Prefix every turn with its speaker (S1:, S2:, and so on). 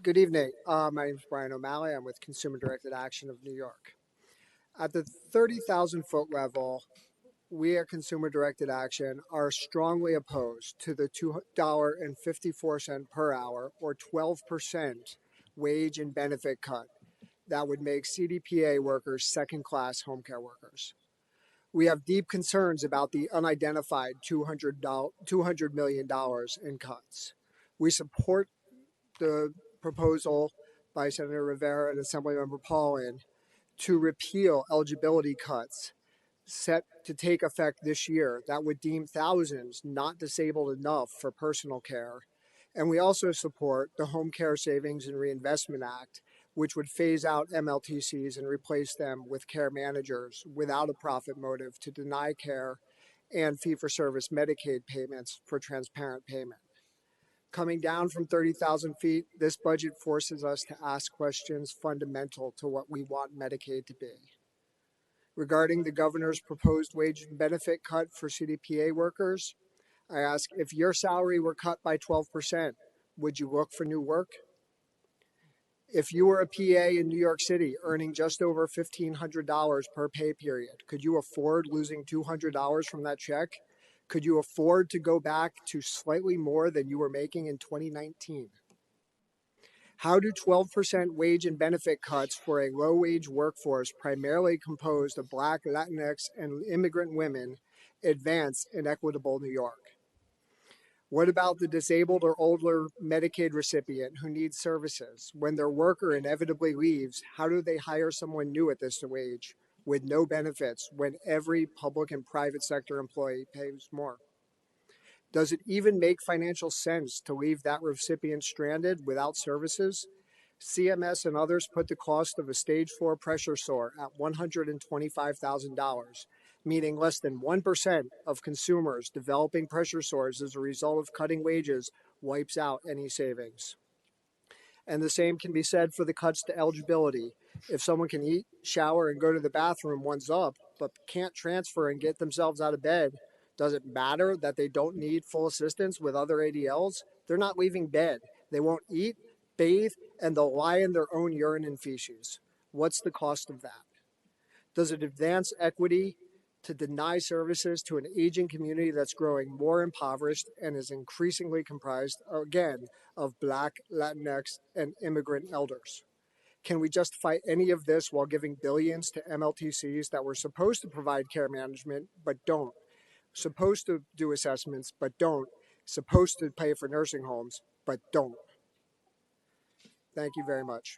S1: Good evening. My name is Bryan O'Malley. I'm with Consumer Directed Action of New York. At the 30,000 foot level, we at Consumer Directed Action are strongly opposed to the $2.54 per hour or 12% wage and benefit cut that would make CDPA workers second class home care workers. We have deep concerns about the unidentified $200 million in cuts. We support the proposal by Senator Rivera and Assemblymember Paulin to repeal eligibility cuts set to take effect this year that would deem thousands not disabled enough for personal care. And we also support the Home Care Savings and Reinvestment Act, which would phase out MLTCs and replace them with care managers without a profit motive to deny care and fee-for-service Medicaid payments for transparent payment. Coming down from 30,000 feet, this budget forces us to ask questions fundamental to what we want Medicaid to be. Regarding the governor's proposed wage and benefit cut for CDPA workers, I ask, if your salary were cut by 12%, would you look for new work? If you were a PA in New York City earning just over $1,500 per pay period, could you afford losing $200 from that check? Could you afford to go back to slightly more than you were making in 2019? How do 12% wage and benefit cuts for a low-wage workforce primarily composed of Black, Latinx, and immigrant women advance in equitable New York? What about the disabled or older Medicaid recipient who needs services? When their worker inevitably leaves, how do they hire someone new at this wage with no benefits when every public and private sector employee pays more? Does it even make financial sense to leave that recipient stranded without services? CMS and others put the cost of a stage 4 pressure sore at $125,000, meaning less than 1% of consumers developing pressure sores as a result of cutting wages wipes out any savings. And the same can be said for the cuts to eligibility. If someone can eat, shower, and go to the bathroom once up, but can't transfer and get themselves out of bed, does it matter that they don't need full assistance with other ADLs? They're not leaving bed. They won't eat, bathe, and they'll lie in their own urine and feces. What's the cost of that? Does it advance equity to deny services to an aging community that's growing more impoverished and is increasingly comprised, again, of Black, Latinx, and immigrant elders? Can we justify any of this while giving billions to MLTCs that were supposed to provide care management but don't? Supposed to do assessments but don't? Supposed to pay for nursing homes but don't? Thank you very much.